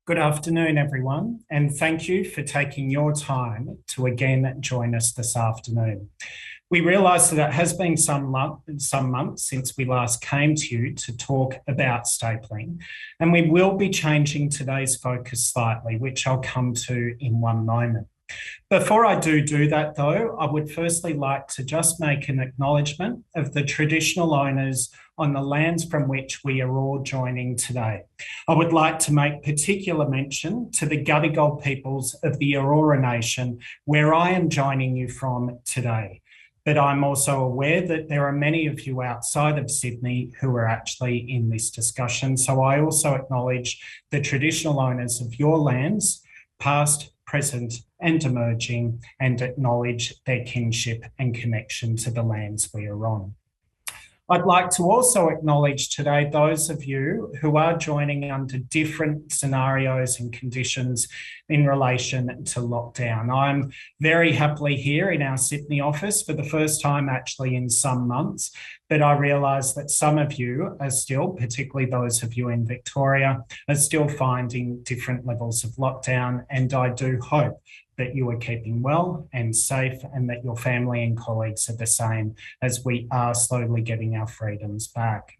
Good afternoon, everyone, and thank you for taking your time to again join us this afternoon. We realise that it has been some months since we last came to you to talk about stapling, and we will be changing today's focus slightly, which I'll come to in one moment. Before I do that, though, I would firstly like to just make an acknowledgement of the traditional owners on the lands from which we are all joining today. I would like to make particular mention to the Gadigal peoples of the Eora Nation, where I am joining you from today. But I'm also aware that there are many of you outside of Sydney who are actually in this discussion. So I also acknowledge the traditional owners of your lands, past, present, and emerging, and acknowledge their kinship and connection to the lands we are on. I'd like to also acknowledge today those of you who are joining under different scenarios and conditions in relation to lockdown. I'm very happily here in our Sydney office for the first time actually in some months, but I realise that some of you are still, particularly those of you in Victoria, are still finding different levels of lockdown, and I do hope that you are keeping well and safe and that your family and colleagues are the same as we are slowly getting our freedoms back.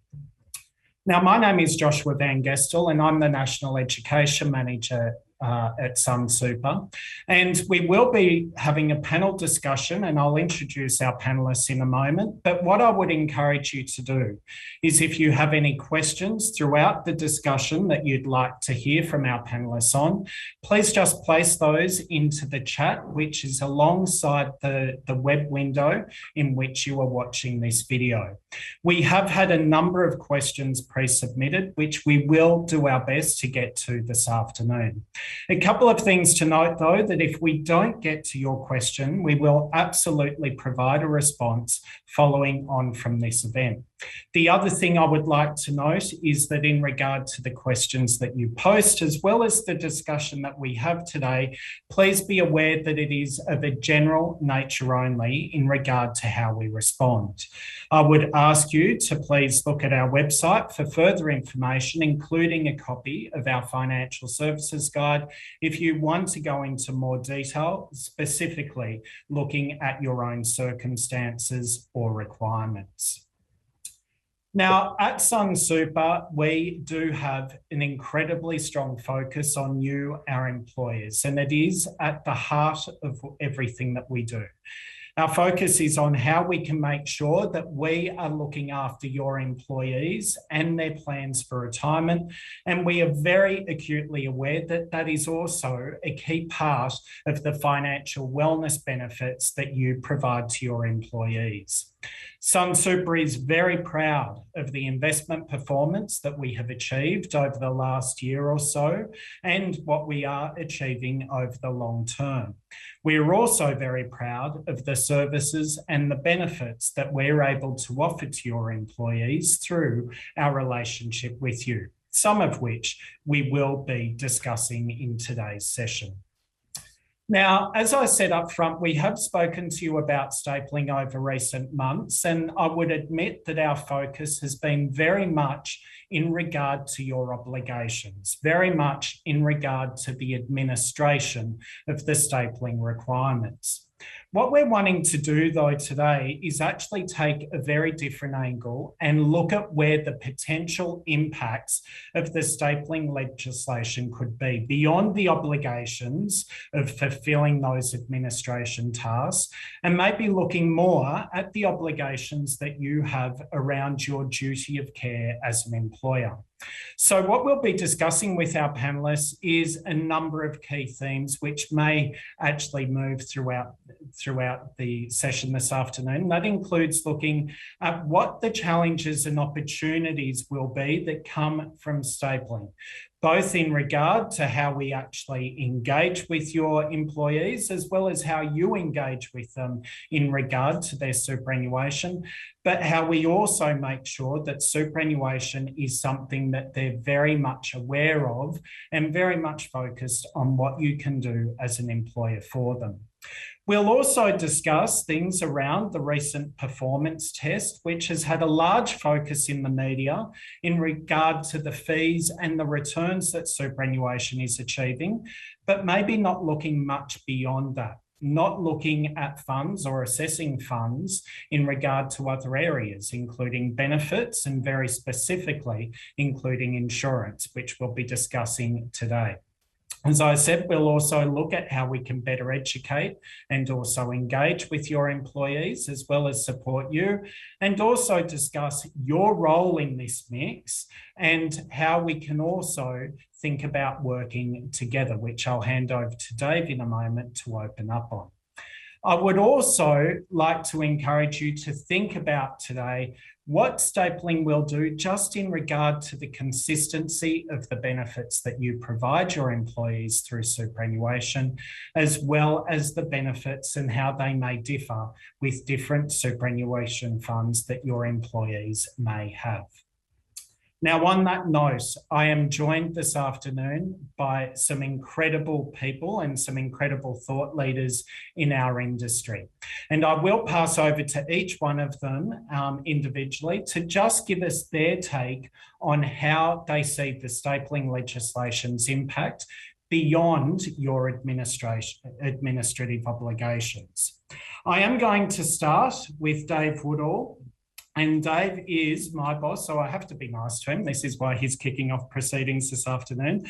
Now, my name is Joshua Van Gestel and I'm the National Education Manager at Sunsuper. And we will be having a panel discussion, and I'll introduce our panellists in a moment. But what I would encourage you to do is, if you have any questions throughout the discussion that you'd like to hear from our panellists on, please just place those into the chat, which is alongside the web window in which you are watching this video. We have had a number of questions pre-submitted, which we will do our best to get to this afternoon. A couple of things to note, though, that if we don't get to your question, we will absolutely provide a response following on from this event. The other thing I would like to note is that in regard to the questions that you post, as well as the discussion that we have today, please be aware that it is of a general nature only in regard to how we respond. I would ask you to please look at our website for further information, including a copy of our financial services guide, if you want to go into more detail, specifically looking at your own circumstances or requirements. Now, at Sunsuper, we do have an incredibly strong focus on you, our employers, and it is at the heart of everything that we do. Our focus is on how we can make sure that we are looking after your employees and their plans for retirement. And we are very acutely aware that that is also a key part of the financial wellness benefits that you provide to your employees. Sunsuper is very proud of the investment performance that we have achieved over the last year or so and what we are achieving over the long term. We are also very proud of the services and the benefits that we're able to offer to your employees through our relationship with you, some of which we will be discussing in today's session. Now, as I said up front, we have spoken to you about stapling over recent months, and I would admit that our focus has been very much in regard to your obligations, very much in regard to the administration of the stapling requirements. What we're wanting to do, though, today is actually take a very different angle and look at where the potential impacts of the stapling legislation could be beyond the obligations of fulfilling those administration tasks, and maybe looking more at the obligations that you have around your duty of care as an employer. So what we'll be discussing with our panellists is a number of key themes which may actually move throughout the session this afternoon. That includes looking at what the challenges and opportunities will be that come from stapling, both in regard to how we actually engage with your employees, as well as how you engage with them in regard to their superannuation, but how we also make sure that superannuation is something that they're very much aware of and very much focused on what you can do as an employer for them. We'll also discuss things around the recent performance test, which has had a large focus in the media in regard to the fees and the returns that superannuation is achieving, but maybe not looking much beyond that, not looking at funds or assessing funds in regard to other areas, including benefits and very specifically, including insurance, which we'll be discussing today. As I said, we'll also look at how we can better educate and also engage with your employees as well as support you, and also discuss your role in this mix and how we can also think about working together, which I'll hand over to Dave in a moment to open up on. I would also like to encourage you to think about today what stapling will do just in regard to the consistency of the benefits that you provide your employees through superannuation, as well as the benefits and how they may differ with different superannuation funds that your employees may have. Now, on that note, I am joined this afternoon by some incredible people and some incredible thought leaders in our industry. And I will pass over to each one of them individually to just give us their take on how they see the stapling legislation's impact beyond your administrative obligations. I am going to start with Dave Woodall. And Dave is my boss, so I have to be nice to him. This is why he's kicking off proceedings this afternoon.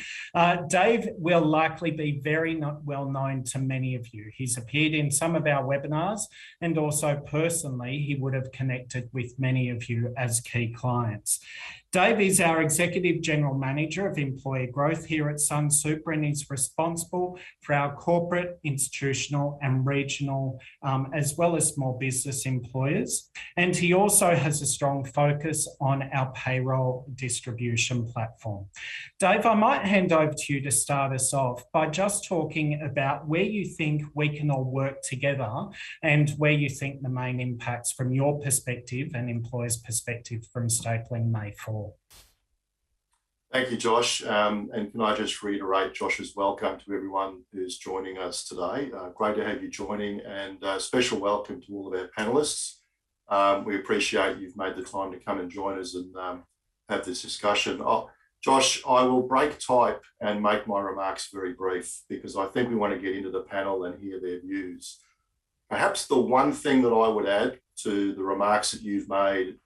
Dave will likely be very well known to many of you. He's appeared in some of our webinars, and also personally, he would have connected with many of you as key clients. Dave is our Executive General Manager of Employee Growth here at Sunsuper and is responsible for our corporate, institutional and regional, as well as small business employers. And he also has a strong focus on our payroll distribution platform. Dave, I might hand over to you to start us off by just talking about where you think we can all work together and where you think the main impacts from your perspective and employers' perspective from stapling may fall. Thank you, Josh. And can I just reiterate Josh's welcome to everyone who's joining us today. Great to have you joining, and a special welcome to all of our panellists. We appreciate you've made the time to come and join us and have this discussion. Josh, I will break type and make my remarks very brief because I think we want to get into the panel and hear their views. Perhaps the one thing that I would add to the remarks that you've made,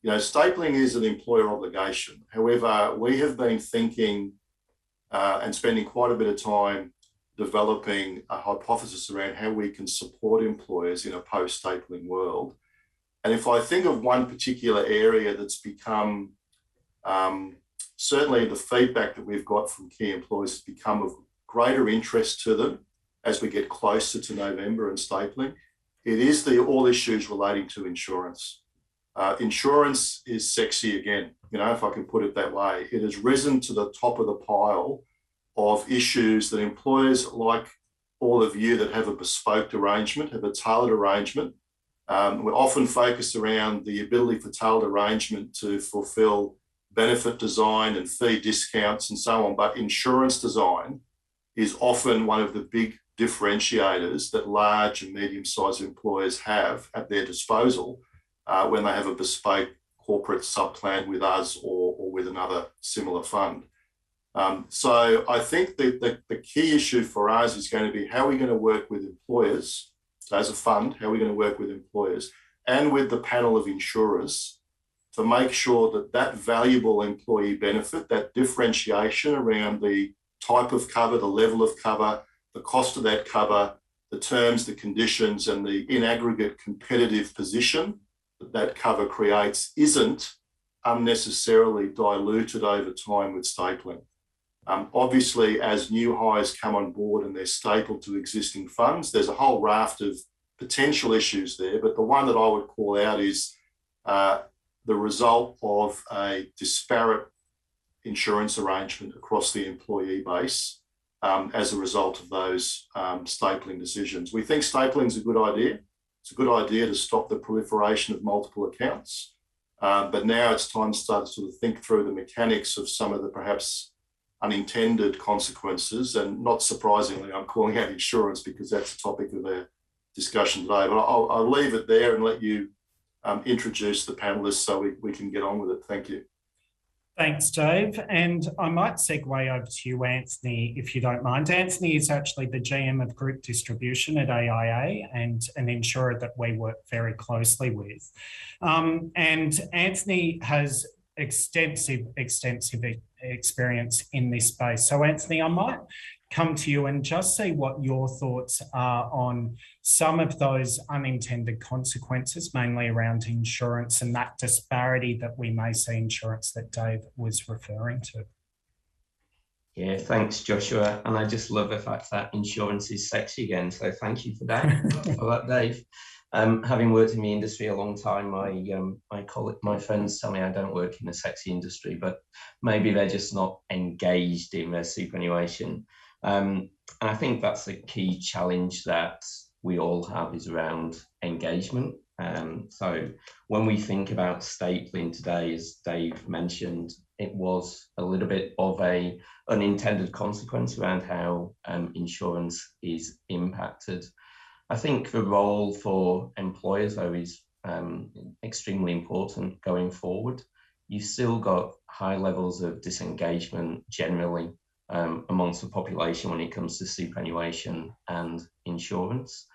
you know, stapling is an employer obligation. However, we have been thinking and spending quite a bit of time developing a hypothesis around how we can support employers in a post-stapling world. And if I think of one particular area that's become, certainly the feedback that we've got from key employers has become of greater interest to them as we get closer to November and stapling, it is all issues relating to insurance. Insurance is sexy again, you know, if I can put it that way. It has risen to the top of the pile of issues that employers like all of you that have a bespoke arrangement, have a tailored arrangement. We're often focused around the ability for tailored arrangement to fulfill benefit design and fee discounts and so on, but insurance design is often one of the big differentiators that large and medium-sized employers have at their disposal when they have a bespoke corporate subplan with us or with another similar fund. So I think that the key issue for us is going to be how are we going to work with employers, so as a fund, how are we going to work with employers and with the panel of insurers to make sure that that valuable employee benefit, that differentiation around the type of cover, the level of cover, the cost of that cover, the terms, the conditions, and the in aggregate competitive position that cover creates isn't unnecessarily diluted over time with stapling. Obviously, as new hires come on board and they're stapled to existing funds, there's a whole raft of potential issues there, but the one that I would call out is the result of a disparate insurance arrangement across the employee base as a result of those stapling decisions. We think stapling is a good idea. It's a good idea to stop the proliferation of multiple accounts. But now it's time to start to sort of think through the mechanics of some of the perhaps unintended consequences. And not surprisingly, I'm calling out insurance because that's the topic of our discussion today. But I'll leave it there and let you introduce the panelists so we can get on with it. Thank you. Thanks, Dave. And I might segue over to you, Anthony, if you don't mind. Anthony is actually the GM of Group Distribution at AIA and an insurer that we work very closely with. And Anthony has extensive experience in this space. So, Anthony, I might come to you and just see what your thoughts are on some of those unintended consequences, mainly around insurance and that disparity that we may see insurance that Dave was referring to. Yeah, thanks, Joshua. And I just love the fact that insurance is sexy again. So thank you for that, Dave. Having worked in the industry a long time, my friends tell me I don't work in a sexy industry, but maybe they're just not engaged in their superannuation. And I think that's the key challenge that we all have is around engagement. So when we think about stapling today, as Dave mentioned, it was a little bit of an unintended consequence around how insurance is impacted. I think the role for employers, though, is extremely important going forward. You've still got high levels of disengagement generally amongst the population when it comes to superannuation and insurance.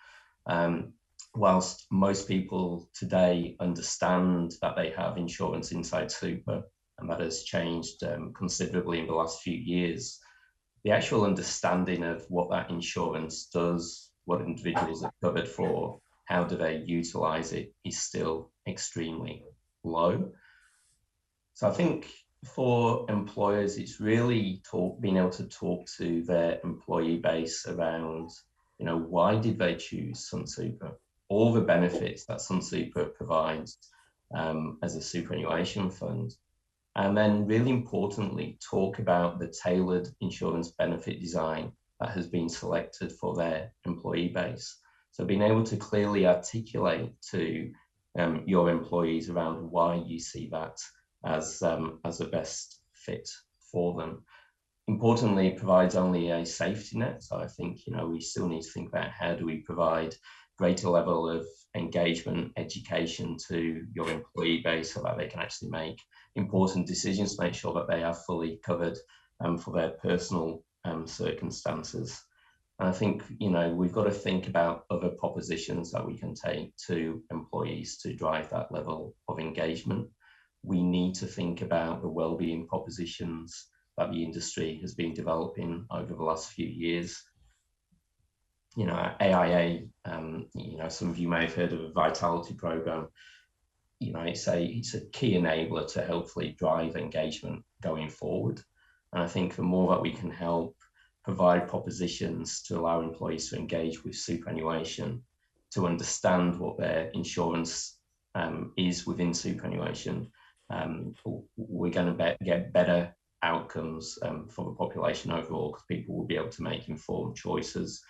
Whilst most people today understand that they have insurance inside super, and that has changed considerably in the last few years, the actual understanding of what that insurance does, what individuals are covered for, how do they utilise it, is still extremely low. So I think for employers, it's really being able to talk to their employee base around, why did they choose SunSuper? All the benefits that SunSuper provides as a superannuation fund. And then really importantly, talk about the tailored insurance benefit design that has been selected for their employee base. So being able to clearly articulate to your employees around why you see that as the best fit for them. Importantly, it provides only a safety net. So I think, we still need to think about how do we provide greater level of engagement, education to your employee base so that they can actually make important decisions to make sure that they are fully covered for their personal circumstances. And I think, we've got to think about other propositions that we can take to employees to drive that level of engagement. We need to think about the wellbeing propositions that the industry has been developing over the last few years. AIA, some of you may have heard of a Vitality program. It's a key enabler to hopefully drive engagement going forward. And I think the more that we can help provide propositions to allow employees to engage with superannuation, to understand what their insurance is within superannuation, we're going to get better outcomes for the population overall, because people will be able to make informed choices.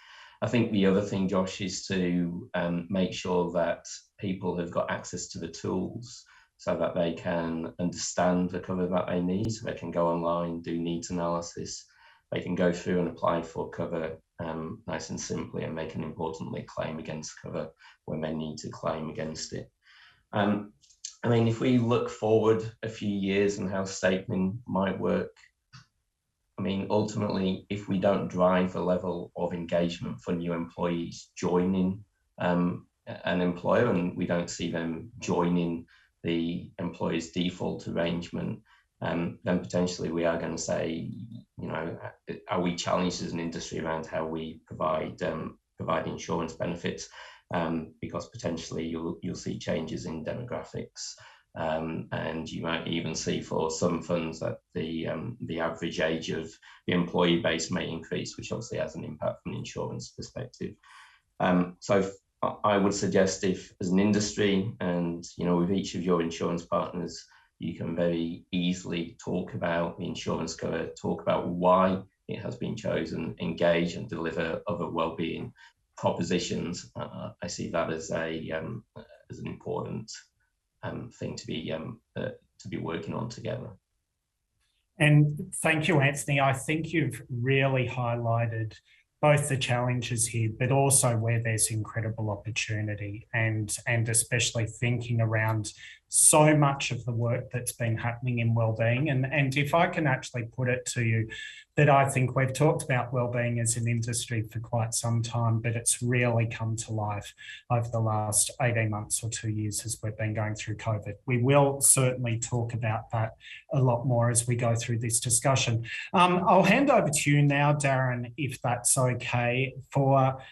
I think the other thing, Josh, is to make sure that people have got access to the tools so that they can understand the cover that they need. So they can go online, do needs analysis, they can go through and apply for cover nice and simply, and they can importantly claim against cover when they need to claim against it. If we look forward a few years and how stapling might work, ultimately, if we don't drive the level of engagement for new employees joining an employer, and we don't see them joining the employer's default arrangement, then potentially we are going to say, are we challenged as an industry around how we provide insurance benefits? Because potentially you'll see changes in demographics, and you might even see for some funds that the average age of the employee base may increase, which obviously has an impact from an insurance perspective. So I would suggest, if as an industry and with each of your insurance partners, you can very easily talk about the insurance cover, talk about why it has been chosen, engage and deliver other wellbeing propositions. I see that as an important thing to be working on together. And thank you, Anthony. I think you've really highlighted both the challenges here, but also where there's incredible opportunity, and especially thinking around so much of the work that's been happening in wellbeing. And if I can actually put it to you, that I think we've talked about wellbeing as an industry for quite some time, but it's really come to life over the last 18 months or 2 years as we've been going through COVID. We will certainly talk about that a lot more as we go through this discussion. I'll hand over to you now, Darren, if that's okay, for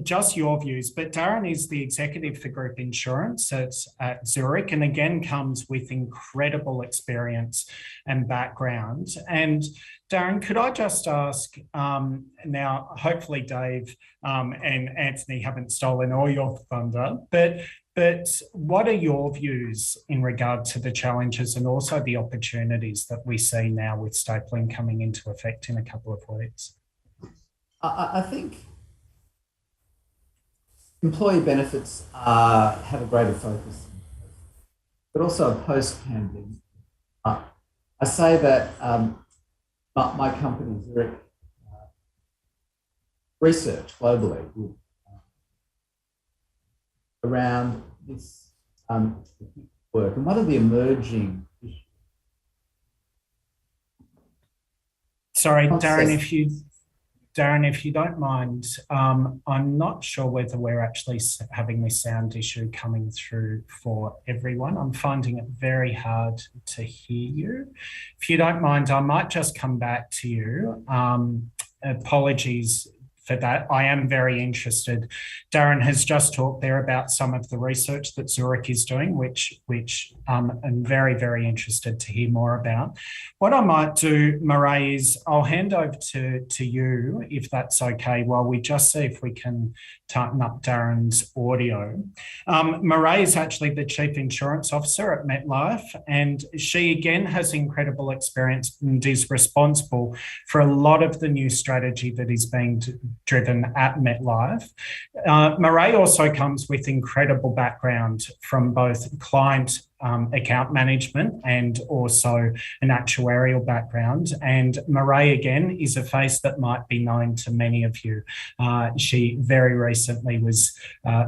just your views. But Darren is the executive for Group Insurance at Zurich, and again comes with incredible experience and background. And Darren, could I just ask, now hopefully Dave and Anthony haven't stolen all your thunder, but what are your views in regard to the challenges and also the opportunities that we see now with stapling coming into effect in a couple of weeks? I think employee benefits have a greater focus, but also post-pandemic. I say that my company, Zurich, research globally around this work, and one of the emerging issues. Sorry, Darren, if you don't mind, I'm not sure whether we're actually having this sound issue coming through for everyone. I'm finding it very hard to hear you. If you don't mind, I might just come back to you. Apologies for that. I am very interested. Darren has just talked there about some of the research that Zurich is doing, which I'm very, very interested to hear more about. What I might do, Murray, is I'll hand over to you, if that's okay, while we just see if we can tighten up Darren's audio. Murray is actually the Chief Insurance Officer at MetLife, and she again has incredible experience and is responsible for a lot of the new strategy that is being driven at MetLife. Murray also comes with incredible background from both client account management and also an actuarial background. And Murray, again, is a face that might be known to many of you. She very recently was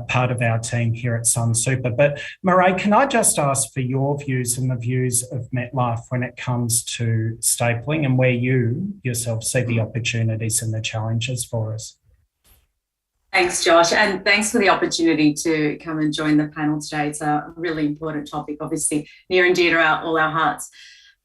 part of our team here at Sunsuper. But Murray, can I just ask for your views and the views of MetLife when it comes to stapling and where you yourself see the opportunities and the challenges for us? Thanks, Josh, and thanks for the opportunity to come and join the panel today. It's a really important topic, obviously near and dear to all our hearts.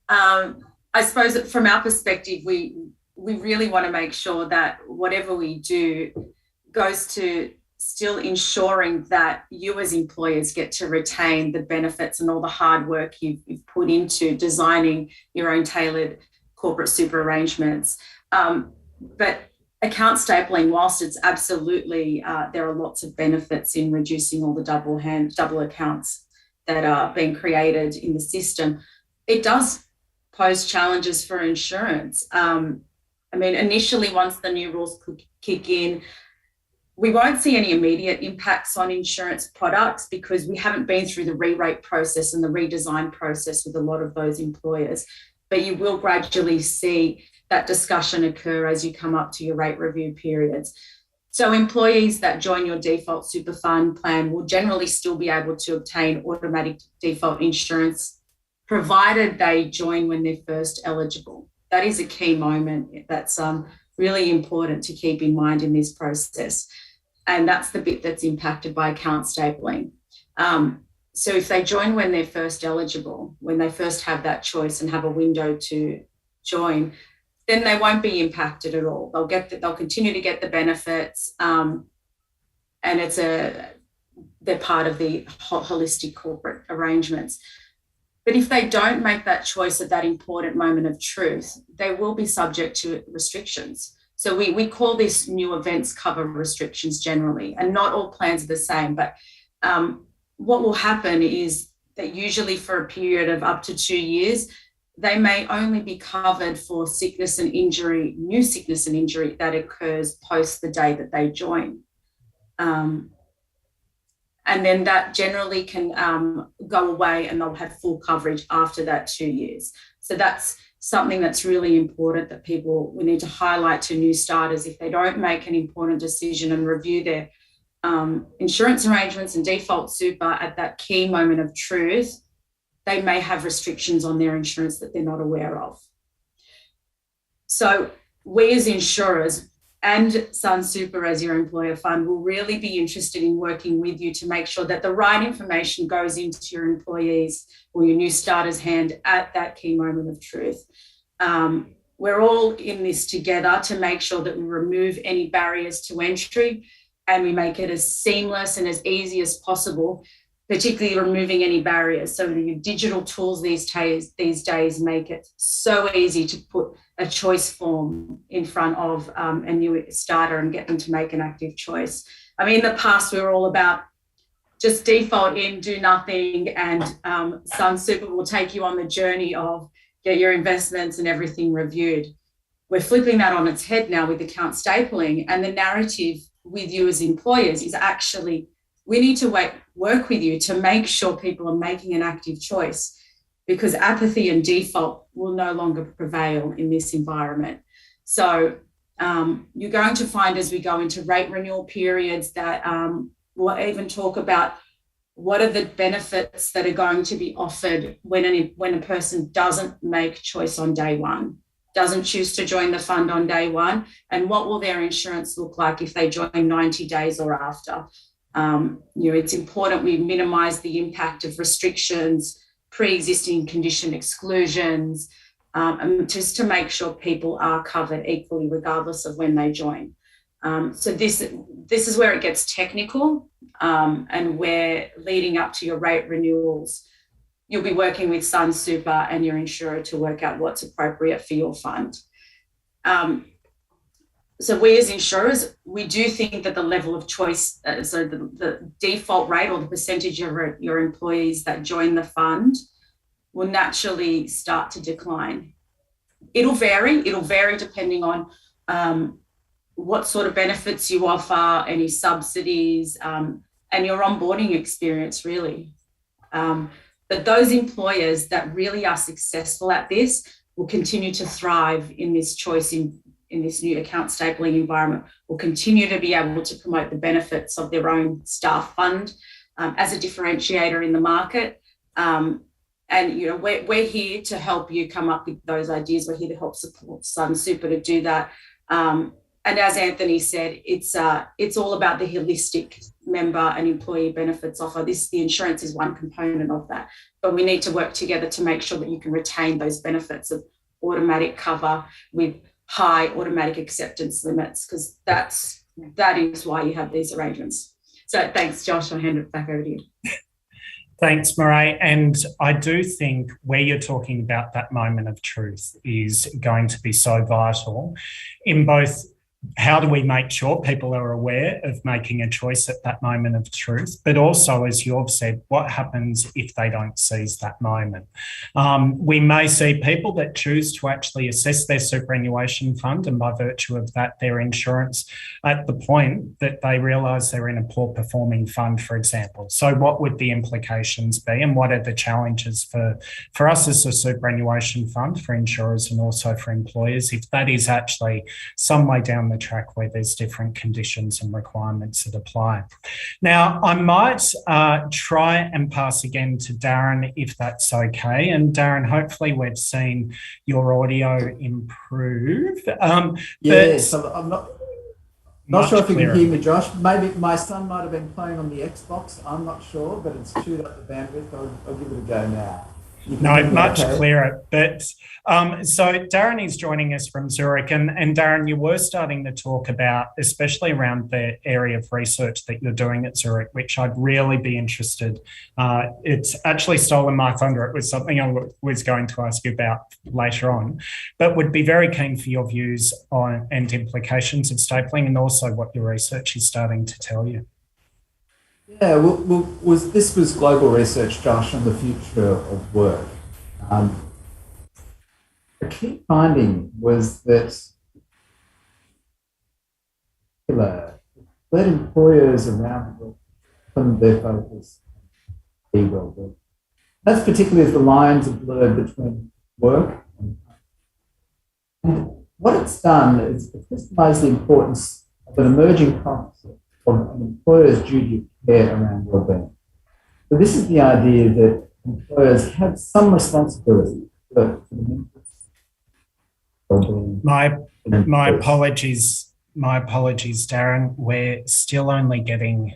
I suppose that from our perspective, we really want to make sure that whatever we do goes to still ensuring that you as employers get to retain the benefits and all the hard work you've put into designing your own tailored corporate super arrangements. But account stapling, whilst it's absolutely, there are lots of benefits in reducing all the double accounts that are being created in the system, it does pose challenges for insurance. Initially, once the new rules kick in, we won't see any immediate impacts on insurance products because we haven't been through the re-rate process and the redesign process with a lot of those employers. But you will gradually see that discussion occur as you come up to your rate review periods. So employees that join your default super fund plan will generally still be able to obtain automatic default insurance, provided they join when they're first eligible. That is a key moment that's really important to keep in mind in this process. And that's the bit that's impacted by account stapling. So if they join when they're first eligible, when they first have that choice and have a window to join, then they won't be impacted at all. They'll continue to get the benefits, and they're part of the holistic corporate arrangements. But if they don't make that choice at that important moment of truth, they will be subject to restrictions. So we call this new events cover restrictions generally, and not all plans are the same. But what will happen is that usually for a period of up to 2 years, they may only be covered for sickness and injury, new sickness and injury that occurs post the day that they join. And then that generally can go away and they'll have full coverage after that 2 years. So that's something that's really important that we need to highlight to new starters. If they don't make an important decision and review their insurance arrangements and default super at that key moment of truth, they may have restrictions on their insurance that they're not aware of. So we as insurers and Sunsuper as your employer fund will really be interested in working with you to make sure that the right information goes into your employees or your new starter's hand at that key moment of truth. We're all in this together to make sure that we remove any barriers to entry and we make it as seamless and as easy as possible, particularly removing any barriers. So the digital tools these days make it so easy to put a choice form in front of a new starter and get them to make an active choice. I mean, in the past, we were all about just default in, do nothing, and Sunsuper will take you on the journey of get your investments and everything reviewed. We're flipping that on its head now with account stapling, and the narrative with you as employers is actually, we need to work with you to make sure people are making an active choice, because apathy and default will no longer prevail in this environment. So you're going to find as we go into rate renewal periods that we'll even talk about what are the benefits that are going to be offered when a person doesn't make choice on day one, doesn't choose to join the fund on day one, and what will their insurance look like if they join 90 days or after. It's important we minimise the impact of restrictions, pre-existing condition exclusions, and just to make sure people are covered equally regardless of when they join. So this is where it gets technical, and where leading up to your rate renewals, you'll be working with Sunsuper and your insurer to work out what's appropriate for your fund. So we as insurers, we do think that the level of choice, so the default rate or the percentage of your employees that join the fund will naturally start to decline. It'll vary depending on what sort of benefits you offer, any subsidies, and your onboarding experience really. But those employers that really are successful at this will continue to thrive in this choice in this new account stapling environment, will continue to be able to promote the benefits of their own staff fund as a differentiator in the market. And we're here to help you come up with those ideas. We're here to help support Sunsuper to do that. And as Anthony said, it's all about the holistic member and employee benefits offer. The insurance is one component of that, but we need to work together to make sure that you can retain those benefits of automatic cover with high automatic acceptance limits, because that is why you have these arrangements. So thanks, Josh. I'll hand it back over to you. Thanks, Marae. And I do think where you're talking about that moment of truth is going to be so vital in both how do we make sure people are aware of making a choice at that moment of truth, but also, as you've said, what happens if they don't seize that moment? We may see people that choose to actually assess their superannuation fund, and by virtue of that, their insurance at the point that they realise they're in a poor performing fund, for example. So what would the implications be, and what are the challenges for us as a superannuation fund, for insurers and also for employers, if that is actually some way down the track where there's different conditions and requirements that apply. Now, I might try and pass again to Darren, if that's okay. And Darren, hopefully we've seen your audio improve. Yes, I'm not sure if you clearer. can hear me, Josh. Maybe my son might have been playing on the Xbox. I'm not sure, but it's chewed up the bandwidth. I'll give it a go now. No, much clearer. But so Darren is joining us from Zurich, and Darren, you were starting to talk about, especially around the area of research that you're doing at Zurich, which I'd really be interested. It's actually stolen my thunder. It was something I was going to ask you about later on, but would be very keen for your views on and implications of stapling, and also what your research is starting to tell you. Yeah, this was global research, Josh, on the future of work. A key finding was that that employers around the world put their focus on well-being. That's particularly as the lines are blurred between work and What it's done is it's crystallised the importance of an emerging concept of an employer's duty of care around wellbeing. So this is the idea that employers have some responsibility for the mental wellbeing. My apologies, Darren. We're still only getting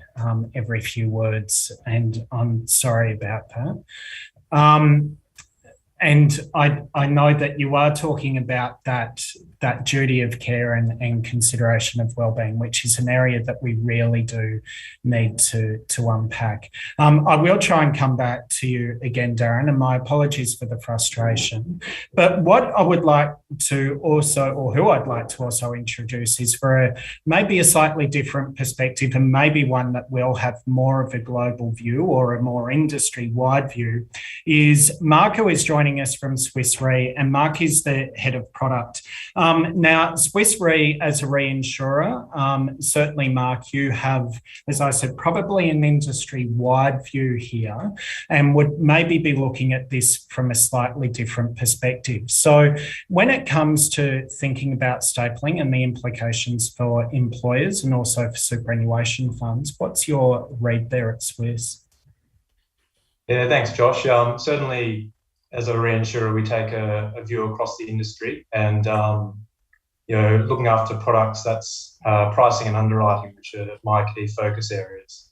every few words, and I'm sorry about that. And I know that you are talking about that duty of care and consideration of wellbeing, which is an area that we really do need to unpack. I will try and come back to you again, Darren, and my apologies for the frustration. But what I would like to also, or who I'd like to also introduce, is for maybe a slightly different perspective, and maybe one that will have more of a global view or a more industry-wide view, is Mark, who is joining us from Swiss Re, and Mark is the head of product. Now, Swiss Re as a reinsurer, certainly, Mark, you have, as I said, probably an industry-wide view here, and would maybe be looking at this from a slightly different perspective. So when it comes to thinking about stapling and the implications for employers and also for superannuation funds, what's your read there at Swiss? Yeah, thanks, Josh. Certainly, as a reinsurer, we take a view across the industry, and looking after products, that's pricing and underwriting, which are my key focus areas.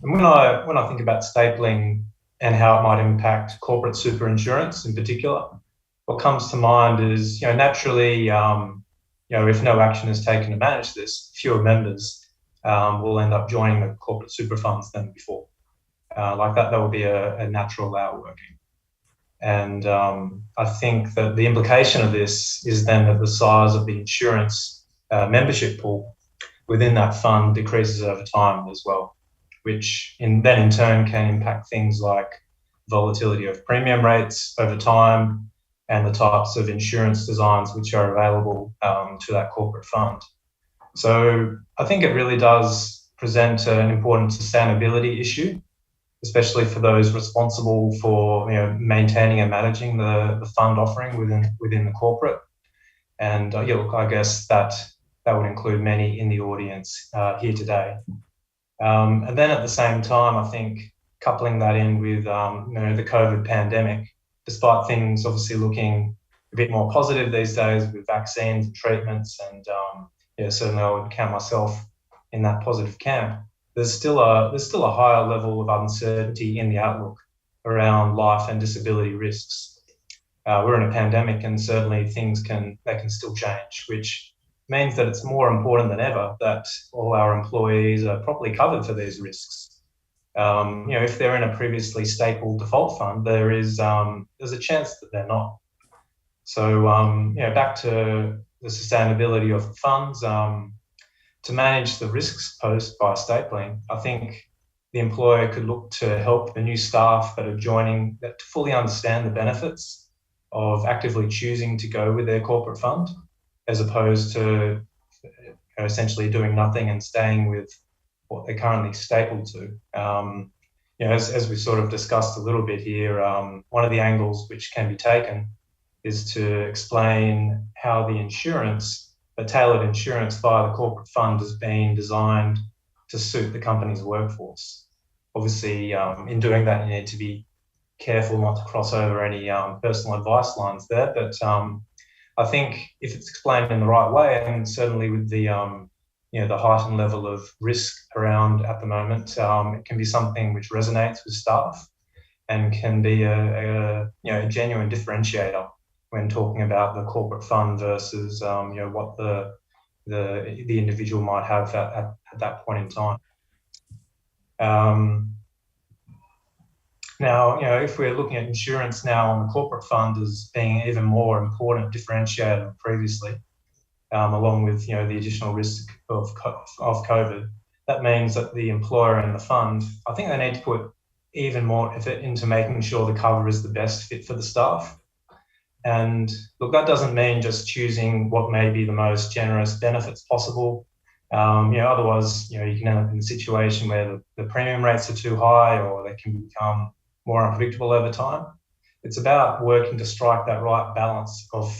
And when I think about stapling and how it might impact corporate super insurance in particular, what comes to mind is, naturally, if no action is taken to manage this, fewer members will end up joining the corporate super funds than before. Like that will be a natural outworking. And I think that the implication of this is then that the size of the insurance membership pool within that fund decreases over time as well, which in turn can impact things like volatility of premium rates over time and the types of insurance designs which are available to that corporate fund. So I think it really does present an important sustainability issue, especially for those responsible for maintaining and managing the fund offering within the corporate. And I guess that would include many in the audience here today. And then at the same time, I think coupling that in with the COVID pandemic, despite things obviously looking a bit more positive these days with vaccines and treatments, and certainly I would count myself in that positive camp. There's still a higher level of uncertainty in the outlook around life and disability risks. We're in a pandemic, and certainly things can still change, which means that it's more important than ever that all our employees are properly covered for these risks. If they're in a previously stapled default fund, there's a chance that they're not. So back to the sustainability of the funds. To manage the risks posed by stapling, I think the employer could look to help the new staff that are joining to fully understand the benefits of actively choosing to go with their corporate fund, as opposed to essentially doing nothing and staying with what they're currently stapled to. As we sort of discussed a little bit here, one of the angles which can be taken is to explain how the tailored insurance via the corporate fund has been designed to suit the company's workforce. Obviously, in doing that, you need to be careful not to cross over any personal advice lines there. But I think if it's explained in the right way, and certainly with the heightened level of risk around at the moment, it can be something which resonates with staff and can be a genuine differentiator when talking about the corporate fund versus what the individual might have at that point in time. Now, if we're looking at insurance now on the corporate fund as being even more important differentiator than previously, along with the additional risk of COVID, that means that the employer and the fund, I think they need to put even more effort into making sure the cover is the best fit for the staff. And look, that doesn't mean just choosing what may be the most generous benefits possible. Otherwise, you can end up in a situation where the premium rates are too high, or they can become more unpredictable over time. it's about working to strike that right balance of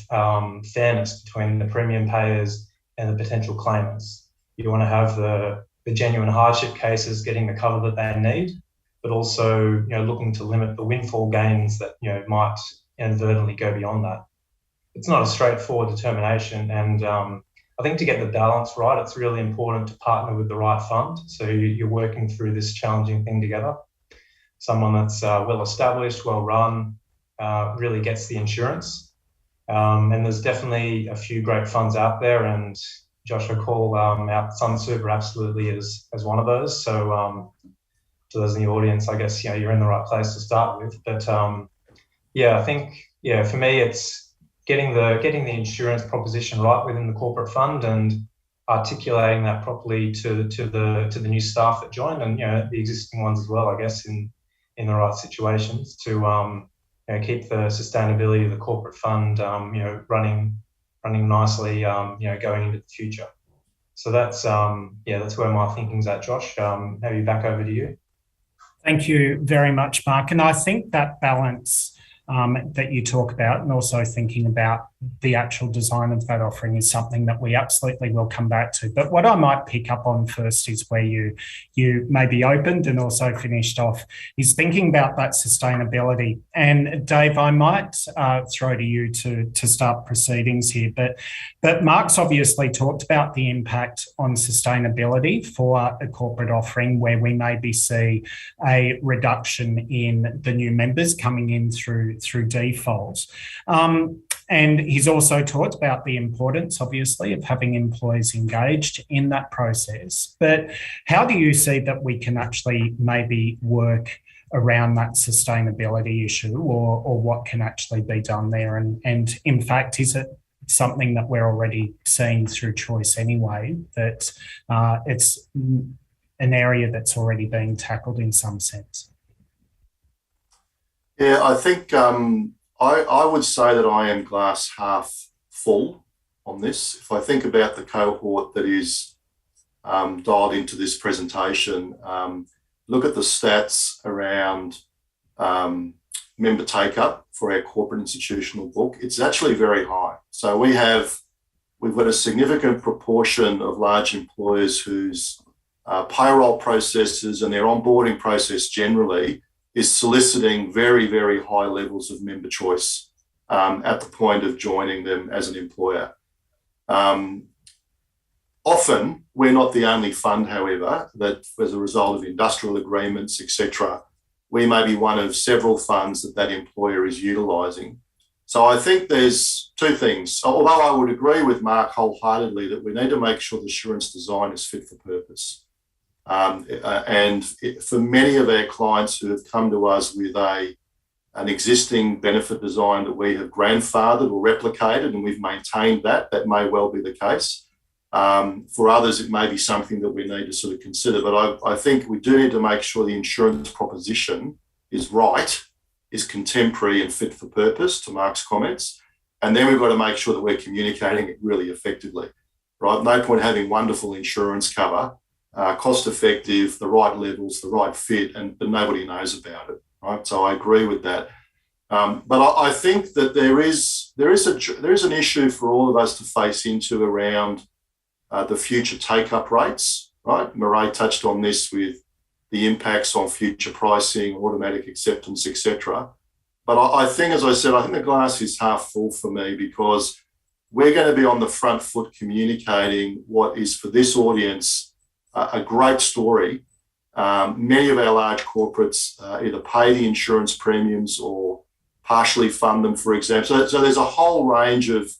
fairness between the premium payers and the potential claimants. You want to have the genuine hardship cases getting the cover that they need, but also looking to limit the windfall gains that might inadvertently go beyond that. It's not a straightforward determination, and I think to get the balance right, it's really important to partner with the right fund. So you're working through this challenging thing together. Someone that's well established, well run, really gets the insurance. And there's definitely a few great funds out there, and Joshua call out Sunsuper absolutely as one of those. So to those in the audience, I guess you're in the right place to start with. But I think for me it's getting the insurance proposition right within the corporate fund and articulating that properly to the new staff that join, and the existing ones as well, I guess, in the right situations to keep the sustainability of the corporate fund running nicely going into the future. So that's where my thinking's at. Josh, maybe back over to you. Thank you very much, Mark. And I think that balance that you talk about, and also thinking about the actual design of that offering, is something that we absolutely will come back to. But what I might pick up on first is where you maybe opened and also finished off, is thinking about that sustainability. And Dave, I might throw to you to start proceedings here, but Mark's obviously talked about the impact on sustainability for a corporate offering where we maybe see a reduction in the new members coming in through default. And he's also talked about the importance, obviously, of having employees engaged in that process. But how do you see that we can actually maybe work around that sustainability issue, or what can actually be done there? And in fact, is it something that we're already seeing through Choice anyway, that it's an area that's already being tackled in some sense? Yeah, I think I would say that I am glass half full on this. If I think about the cohort that is dialed into this presentation, look at the stats around member take-up for our corporate institutional book. It's actually very high. So we've got a significant proportion of large employers whose payroll processes and their onboarding process generally is soliciting very, very high levels of member choice at the point of joining them as an employer. Often, we're not the only fund, however, that as a result of industrial agreements, etc., we may be one of several funds that employer is utilising. So I think there's two things. Although I would agree with Mark wholeheartedly that we need to make sure the insurance design is fit for purpose. And for many of our clients who have come to us with an existing benefit design that we have grandfathered or replicated and we've maintained that may well be the case. For others, it may be something that we need to sort of consider. But I think we do need to make sure the insurance proposition is right, is contemporary and fit for purpose, to Mark's comments. And then we've got to make sure that we're communicating it really effectively, right? No point having wonderful insurance cover, cost effective, the right levels, the right fit, but nobody knows about it, right? So I agree with that. But I think that there is an issue for all of us to face into around the future take-up rates, right? Murray touched on this with the impacts on future pricing, automatic acceptance, etc. But I think, as I said, I think the glass is half full for me, because we're going to be on the front foot communicating what is, for this audience, a great story. Many of our large corporates either pay the insurance premiums or partially fund them, for example. So there's a whole range of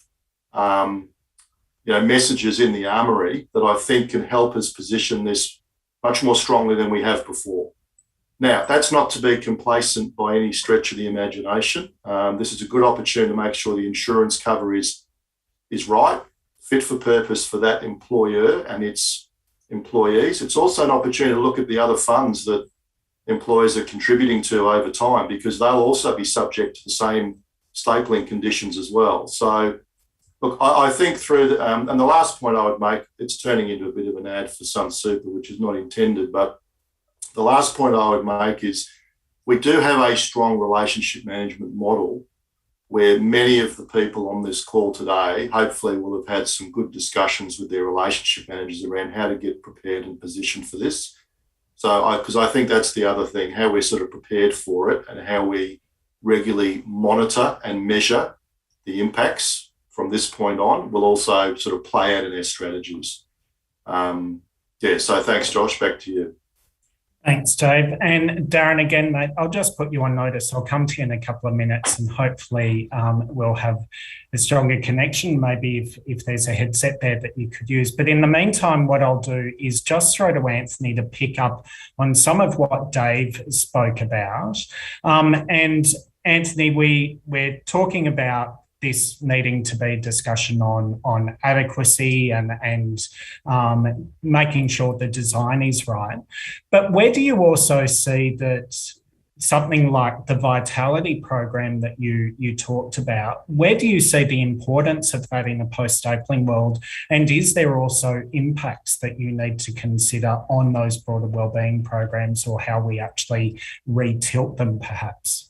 messages in the armoury that I think can help us position this much more strongly than we have before. Now, that's not to be complacent by any stretch of the imagination. This is a good opportunity to make sure the insurance cover is right, fit for purpose for that employer and its employees. It's also an opportunity to look at the other funds that employers are contributing to over time, because they'll also be subject to the same stapling conditions as well. So, look, I think through and the last point I would make, it's turning into a bit of an ad for Sunsuper, which is not intended, but the last point I would make is we do have a strong relationship management model where many of the people on this call today hopefully will have had some good discussions with their relationship managers around how to get prepared and positioned for this. So, because I think that's the other thing, how we're sort of prepared for it and how we regularly monitor and measure the impacts from this point on will also sort of play out in our strategies. So thanks, Josh. Back to you. Thanks, Dave. And Darren, again, mate, I'll just put you on notice. I'll come to you in a couple of minutes and hopefully we'll have a stronger connection, maybe if there's a headset there that you could use. But in the meantime, what I'll do is just throw to Anthony to pick up on some of what Dave spoke about. And Anthony, we're talking about this needing to be discussion on adequacy and making sure the design is right. But where do you also see that something like the Vitality program that you talked about, where do you see the importance of that in a post-stapling world? And is there also impacts that you need to consider on those broader wellbeing programs or how we actually retilt them perhaps?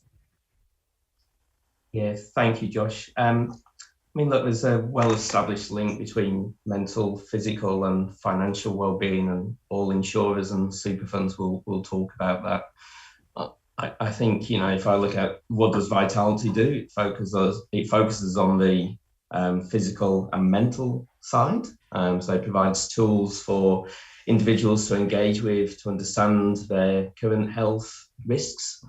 Yeah, thank you, Josh. I mean, look, there's a well-established link between mental, physical and financial well-being, and all insurers and super funds will talk about that. I think, you know, if I look at what does Vitality do, it focuses on the physical and mental side. So it provides tools for individuals to engage with, to understand their current health risks,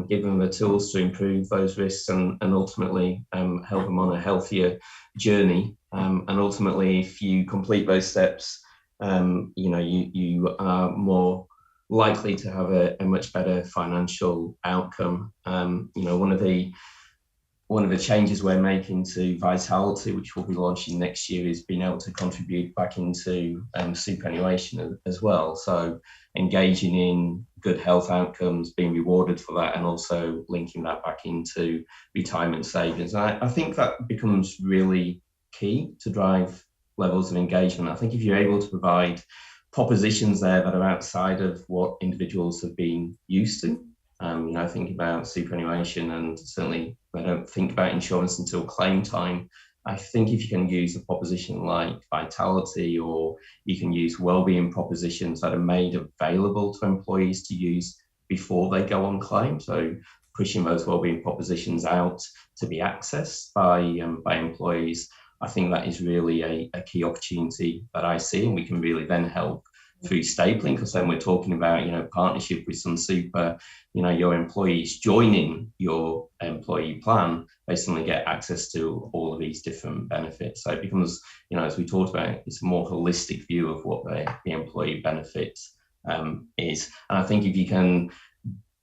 give them the tools to improve those risks and ultimately help them on a healthier journey. And ultimately, if you complete those steps, you are more likely to have a much better financial outcome. One of the changes we're making to Vitality, which we'll be launching next year, is being able to contribute back into superannuation as well. So engaging in good health outcomes, being rewarded for that, and also linking that back into retirement savings. And I think that becomes really key to drive levels of engagement. I think if you're able to provide propositions there that are outside of what individuals have been used to, think about superannuation, and certainly I don't think about insurance until claim time. I think if you can use a proposition like Vitality, or you can use wellbeing propositions that are made available to employees to use before they go on claim, so pushing those wellbeing propositions out to be accessed by employees, I think that is really a key opportunity that I see, and we can really then help through stapling, because then we're talking about, partnership with some super, your employees joining your employee plan, they suddenly get access to all of these different benefits. So it becomes, as we talked about, it's a more holistic view of what the employee benefit is. And I think if you can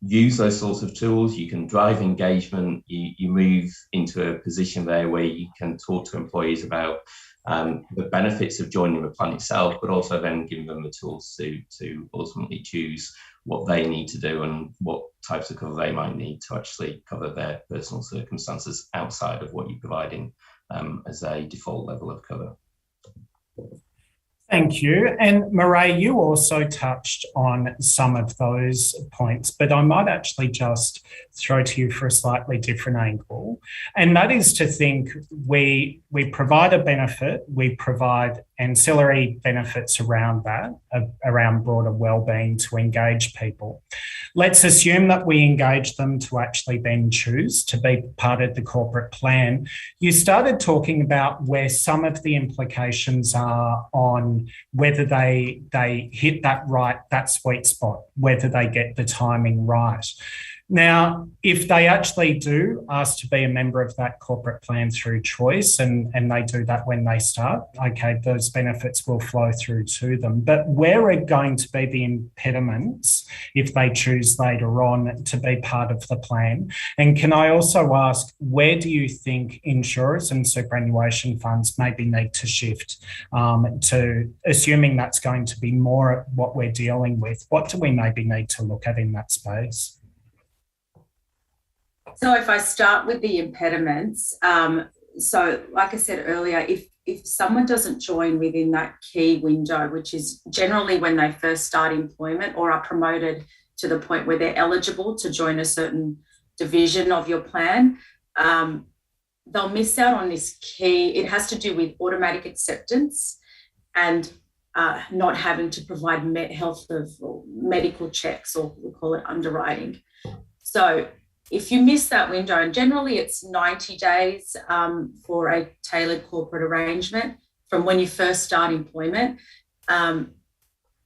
use those sorts of tools, you can drive engagement, you move into a position there where you can talk to employees about the benefits of joining the plan itself, but also then giving them the tools to ultimately choose what they need to do and what types of cover they might need to actually cover their personal circumstances outside of what you're providing as a default level of cover. Thank you. And Mairead, you also touched on some of those points, but I might actually just throw to you for a slightly different angle. And that is to think we provide a benefit, we provide ancillary benefits around that, around broader wellbeing to engage people. Let's assume that we engage them to actually then choose to be part of the corporate plan. You started talking about where some of the implications are on whether they hit that sweet spot, whether they get the timing right. Now, if they actually do ask to be a member of that corporate plan through choice, and they do that when they start, okay, those benefits will flow through to them. But where are going to be the impediments if they choose later on to be part of the plan? And can I also ask, where do you think insurers and superannuation funds maybe need to shift to, assuming that's going to be more what we're dealing with, what do we maybe need to look at in that space? So if I start with the impediments, so like I said earlier, if someone doesn't join within that key window, which is generally when they first start employment or are promoted to the point where they're eligible to join a certain division of your plan, they'll miss out on this key. It has to do with automatic acceptance and not having to provide medical checks, or we call it underwriting. So if you miss that window, and generally it's 90 days for a tailored corporate arrangement from when you first start employment, and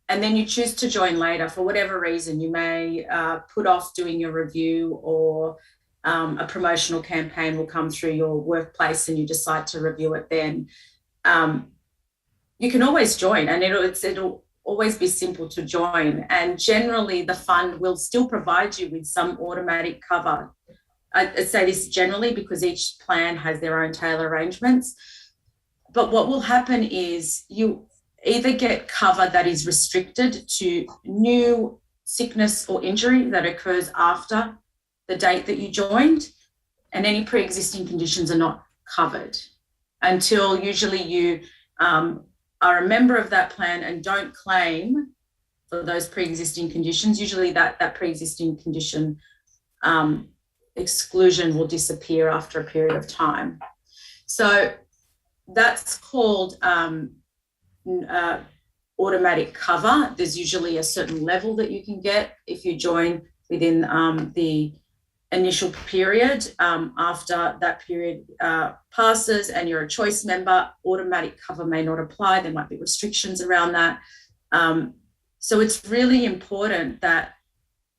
then you choose to join later for whatever reason, you may put off doing your review, or a promotional campaign will come through your workplace and you decide to review it then. You can always join, and it'll always be simple to join. And generally the fund will still provide you with some automatic cover. I say this generally because each plan has their own tailor arrangements. But what will happen is you either get cover that is restricted to new sickness or injury that occurs after the date that you joined, and any pre-existing conditions are not covered until usually you are a member of that plan and don't claim for those pre-existing conditions. Usually that pre-existing condition exclusion will disappear after a period of time. So that's called automatic cover. There's usually a certain level that you can get if you join within the initial period. After that period passes and you're a choice member, automatic cover may not apply. There might be restrictions around that. So it's really important that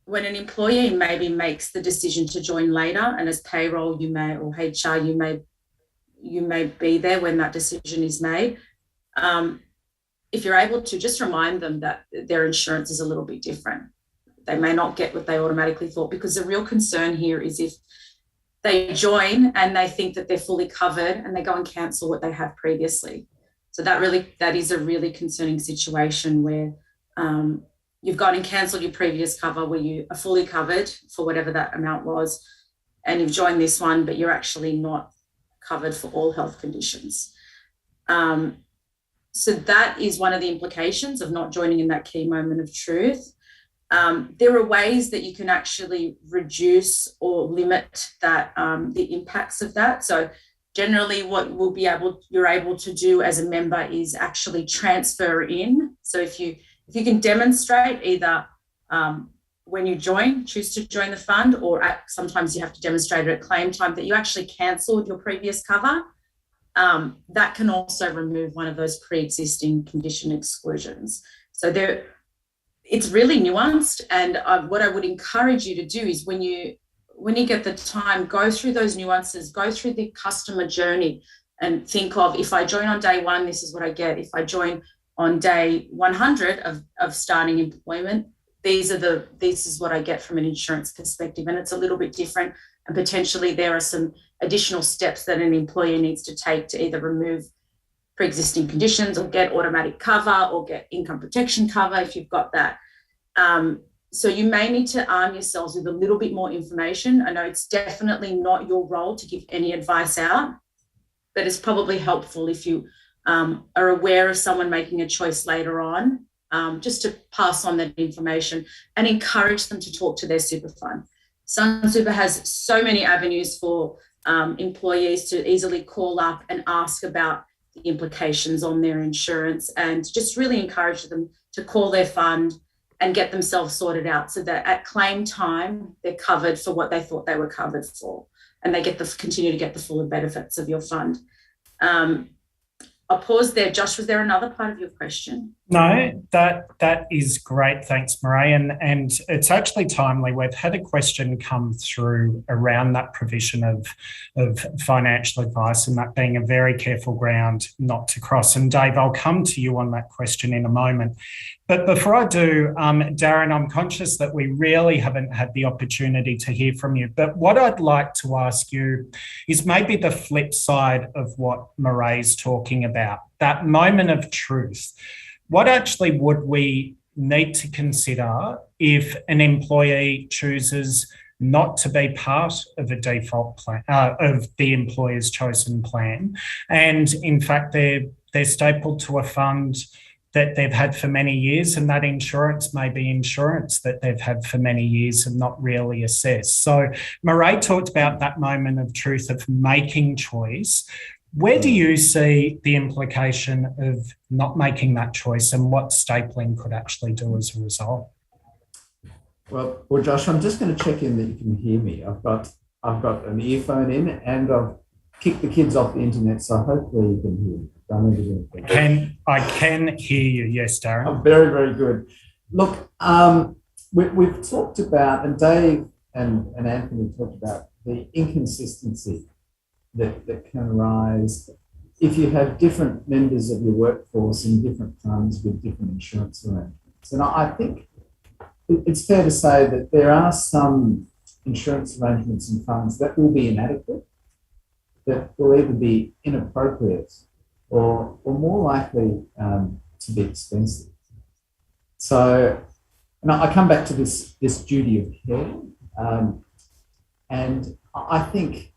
when an employee maybe makes the decision to join later, and as payroll you may, or HR you may be there when that decision is made, if you're able to just remind them that their insurance is a little bit different. They may not get what they automatically thought, because the real concern here is if they join and they think that they're fully covered and they go and cancel what they have previously. So that is a really concerning situation where you've gone and cancelled your previous cover where you are fully covered for whatever that amount was, and you've joined this one, but you're actually not covered for all health conditions. So that is one of the implications of not joining in that key moment of truth. There are ways that you can actually reduce or limit that the impacts of that. So generally what you're able to do as a member is actually transfer in. So if you can demonstrate either when you choose to join the fund, or sometimes you have to demonstrate it at claim time that you actually cancelled your previous cover, that can also remove one of those pre-existing condition exclusions. So it's really nuanced, and what I would encourage you to do is when you get the time, go through those nuances, go through the customer journey and think of, if I join on day one, this is what I get. If I join on day 100 of starting employment, this is what I get from an insurance perspective. And it's a little bit different, and potentially there are some additional steps that an employer needs to take to either remove pre-existing conditions or get automatic cover or get income protection cover if you've got that. So you may need to arm yourselves with a little bit more information. I know it's definitely not your role to give any advice out, but it's probably helpful if you are aware of someone making a choice later on, just to pass on that information and encourage them to talk to their super fund. Sunsuper has so many avenues for employees to easily call up and ask about the implications on their insurance, and just really encourage them to call their fund and get themselves sorted out so that at claim time, they're covered for what they thought they were covered for, and they continue to get the full benefits of your fund. I'll pause there. Josh, was there another part of your question? No, that is great. Thanks, Marae. And it's actually timely. We've had a question come through around that provision of financial advice, and that being a very careful ground not to cross. And Dave, I'll come to you on that question in a moment. But before I do, Darren, I'm conscious that we really haven't had the opportunity to hear from you. But what I'd like to ask you is maybe the flip side of what Marae's talking about, that moment of truth. What actually would we need to consider if an employee chooses not to be part of a default plan, of the employer's chosen plan, and in fact they're stapled to a fund that they've had for many years, and that insurance may be insurance that they've had for many years and not really assessed. So Mairead talked about that moment of truth of making choice. Where do you see the implication of not making that choice and what stapling could actually do as a result? Well, Josh, I'm just going to check in that you can hear me. I've got an earphone in and I've kicked the kids off the internet, so hopefully you can hear me. I can hear you, yes, Darren. Oh, very, very good. Look, we've talked about, and Dave and Anthony talked about the inconsistency that can arise if you have different members of your workforce in different funds with different insurance arrangements. And I think it's fair to say that there are some insurance arrangements and funds that will be inadequate, that will either be inappropriate or more likely to be expensive. So, and I come back to this duty of care, and I think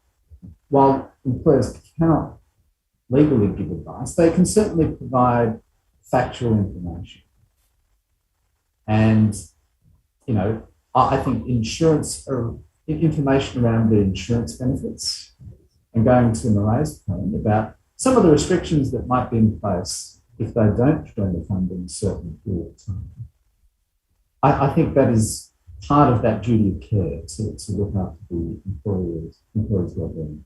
while employers cannot legally give advice, they can certainly provide factual information. And, you know, I think insurance or information around the insurance benefits, and going to Mairead's point about some of the restrictions that might be in place if they don't join the fund in a certain period of time. I think that is part of that duty of care to look after the employees' well-being.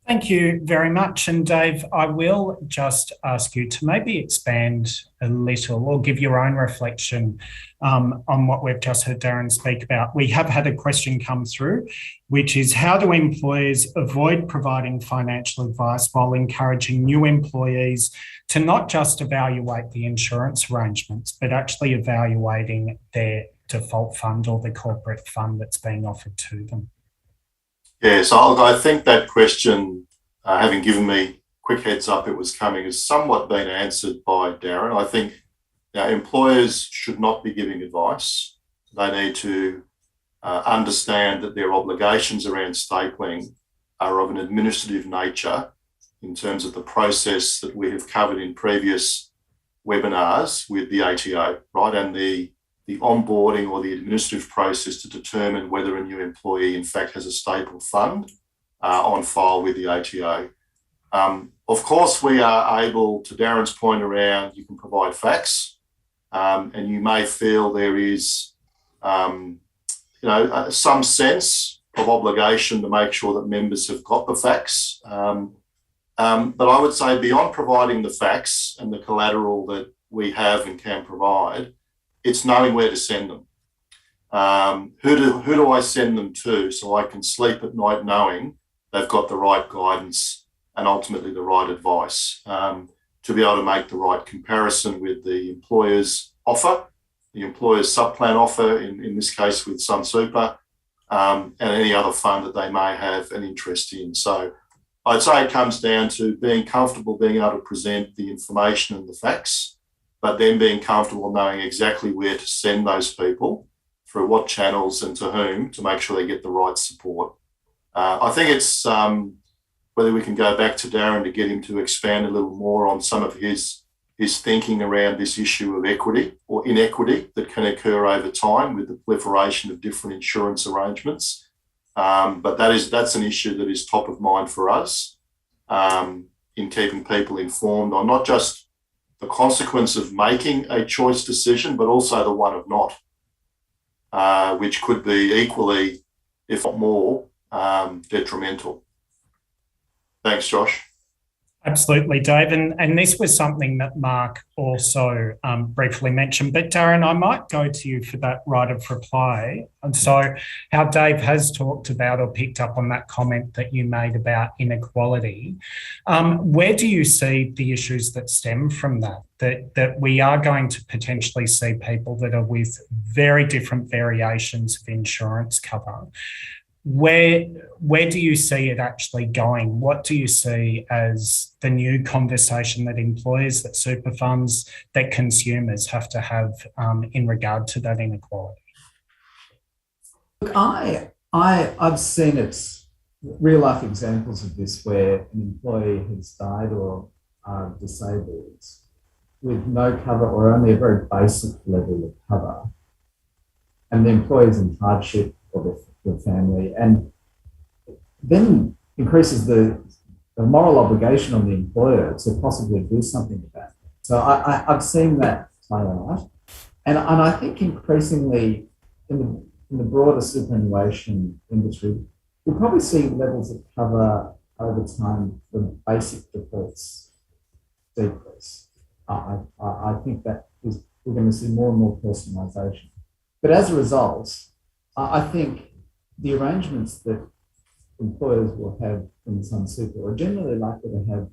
Thank you very much. And Dave, I will just ask you to maybe expand a little or give your own reflection on what we've just heard Darren speak about. We have had a question come through, which is how do employers avoid providing financial advice while encouraging new employees to not just evaluate the insurance arrangements, but actually evaluating their default fund or the corporate fund that's being offered to them? Yeah, so I think that question, having given me quick heads up it was coming, has somewhat been answered by Darren. I think employers should not be giving advice. They need to understand that their obligations around stapling are of an administrative nature in terms of the process that we have covered in previous webinars with the ATO, right? And the onboarding or the administrative process to determine whether a new employee in fact has a staple fund on file with the ATO. Of course, we are able, to Darren's point around, you can provide facts, and you may feel there is, some sense of obligation to make sure that members have got the facts. But I would say beyond providing the facts and the collateral that we have and can provide, it's knowing where to send them. Who do I send them to so I can sleep at night knowing they've got the right guidance and ultimately the right advice, to be able to make the right comparison with the employer's offer, the employer's subplan offer, in this case with SunSuper, and any other fund that they may have an interest in. So I'd say it comes down to being comfortable being able to present the information and the facts, but then being comfortable knowing exactly where to send those people, through what channels and to whom, to make sure they get the right support. I think it's whether we can go back to Darren to get him to expand a little more on some of his thinking around this issue of equity or inequity that can occur over time with the proliferation of different insurance arrangements. But that's an issue that is top of mind for us in keeping people informed on not just the consequence of making a choice decision, but also the one of not, which could be equally, if not more, detrimental. Thanks, Josh. Absolutely, Dave. And this was something that Mark also briefly mentioned. But Darren, I might go to you for that right of reply. And so how Dave has talked about or picked up on that comment that you made about inequality, where do you see the issues that stem from that we are going to potentially see people that are with very different variations of insurance cover? Where do you see it actually going? What do you see as the new conversation that employers, that super funds, that consumers have to have in regard to that inequality? Look, I've seen it, real life examples of this where an employee has died or are disabled with no cover or only a very basic level of cover, and the employer's in hardship or the family, and then increases the moral obligation on the employer to possibly do something about it. So I've seen that play out. And I think increasingly in the broader superannuation industry, we'll probably see levels of cover over time for basic defaults decrease. I think that we're going to see more and more personalisation. But as a result, I think the arrangements that employers will have from Sun Super are generally likely to have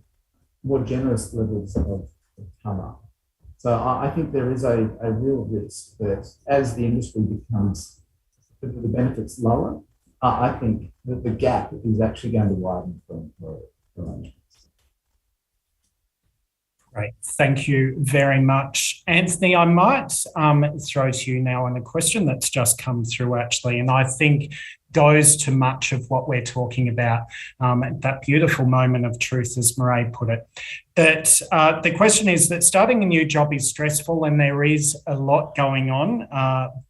more generous levels of cover. So I think there is a real risk that as the industry becomes the benefits lower, I think that the gap is actually going to widen for employer arrangements. Great. Thank you very much, Anthony. I might throw to you now on a question that's just come through, actually, and I think goes to much of what we're talking about, that beautiful moment of truth, as Mairead put it. That the question is that starting a new job is stressful and there is a lot going on,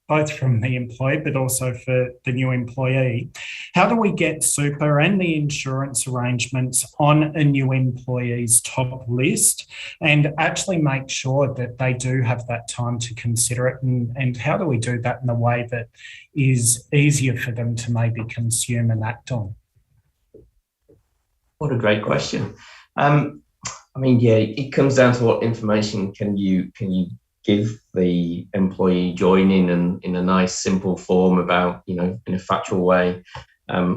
both from the employee but also for the new employee. How do we get super and the insurance arrangements on a new employee's top list and actually make sure that they do have that time to consider it? And how do we do that in a way that is easier for them to maybe consume and act on? What a great question. I mean, yeah, it comes down to what information can you give the employee joining and in a nice, simple form about, in a factual way,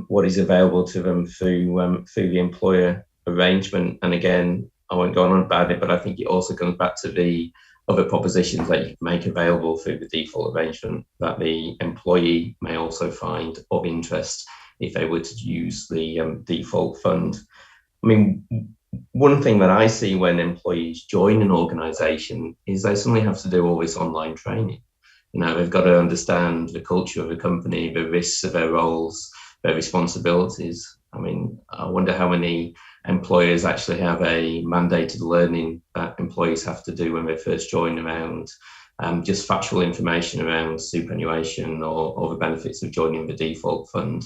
what is available to them through the employer arrangement. And again, I won't go on about it, but I think it also comes back to the other propositions that you can make available through the default arrangement that the employee may also find of interest if they were to use the default fund. I mean, one thing that I see when employees join an organisation is they suddenly have to do all this online training. They've got to understand the culture of the company, the risks of their roles, their responsibilities. I mean, I wonder how many employers actually have a mandated learning that employees have to do when they first join around just factual information around superannuation or the benefits of joining the default fund.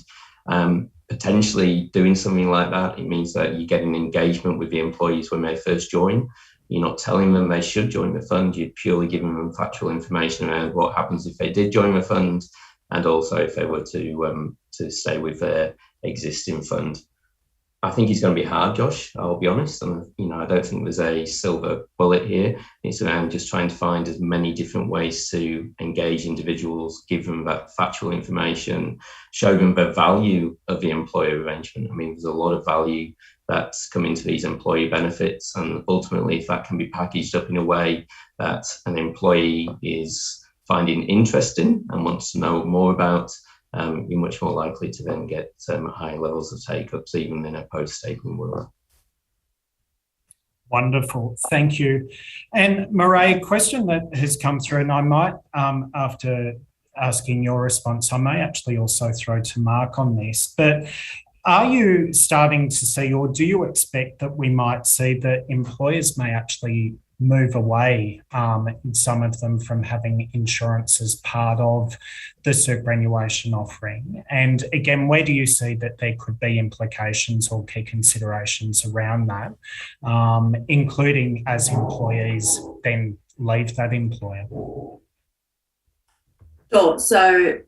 Potentially doing something like that, it means that you get an engagement with the employees when they first join. You're not telling them they should join the fund, you're purely giving them factual information around what happens if they did join the fund and also if they were to stay with their existing fund. I think it's going to be hard, Josh, I'll be honest. And, I don't think there's a silver bullet here. It's around just trying to find as many different ways to engage individuals, give them that factual information, show them the value of the employer arrangement. I mean, there's a lot of value that's come into these employee benefits. And ultimately, if that can be packaged up in a way that an employee is finding interesting and wants to know more about, you're much more likely to then get high levels of take-ups, even in a post-stapling world. Wonderful, thank you. And Mairead, a question that has come through, and I might, after asking your response, I may actually also throw to Mark on this, but are you starting to see, or do you expect that we might see that employers may actually move away, some of them, from having insurance as part of the superannuation offering? And again, where do you see that there could be implications or key considerations around that, including as employees then leave that employer? Sure. So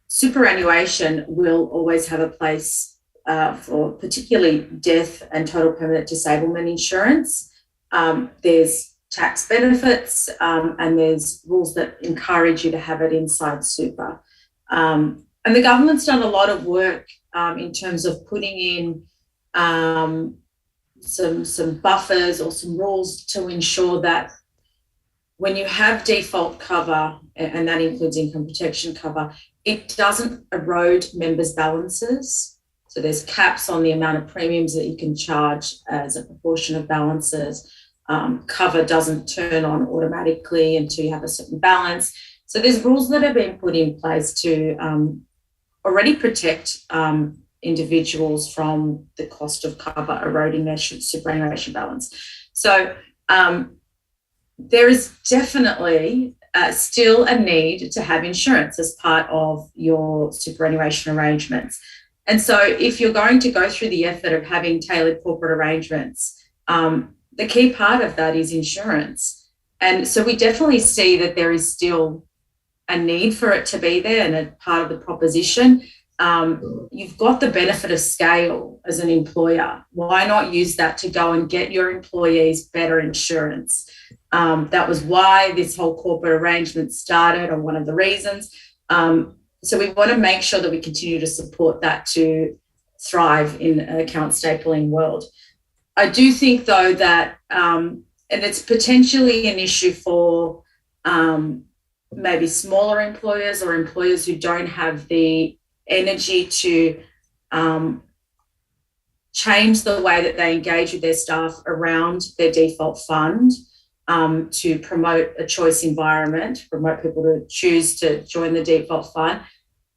superannuation will always have a place for particularly death and total permanent disablement insurance. There's tax benefits and there's rules that encourage you to have it inside super. And the government's done a lot of work in terms of putting in some buffers or some rules to ensure that when you have default cover, and that includes income protection cover, it doesn't erode members' balances. So there's caps on the amount of premiums that you can charge as a proportion of balances. Cover doesn't turn on automatically until you have a certain balance. So there's rules that have been put in place to already protect individuals from the cost of cover eroding their superannuation balance. So there is definitely still a need to have insurance as part of your superannuation arrangements. And so if you're going to go through the effort of having tailored corporate arrangements, the key part of that is insurance. And so we definitely see that there is still a need for it to be there and a part of the proposition. You've got the benefit of scale as an employer. Why not use that to go and get your employees better insurance? That was why this whole corporate arrangement started, or one of the reasons. So we want to make sure that we continue to support that to thrive in an account stapling world. I do think, though, that, and it's potentially an issue for maybe smaller employers or employers who don't have the energy to change the way that they engage with their staff around their default fund, to promote a choice environment, promote people to choose to join the default fund.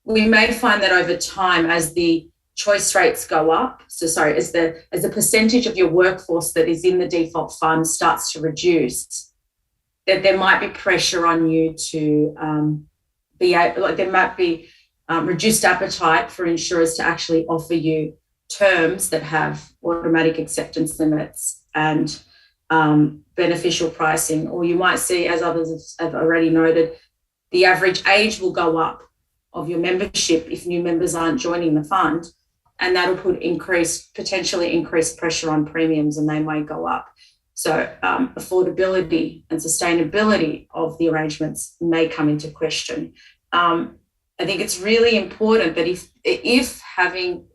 We may find that over time, as the choice rates go up, as the percentage of your workforce that is in the default fund starts to reduce, that there might be pressure on you to there might be reduced appetite for insurers to actually offer you terms that have automatic acceptance limits and beneficial pricing. Or you might see, as others have already noted, the average age will go up of your membership if new members aren't joining the fund, and that'll put potentially increased pressure on premiums, and they may go up. So affordability and sustainability of the arrangements may come into question. I think it's really important that if having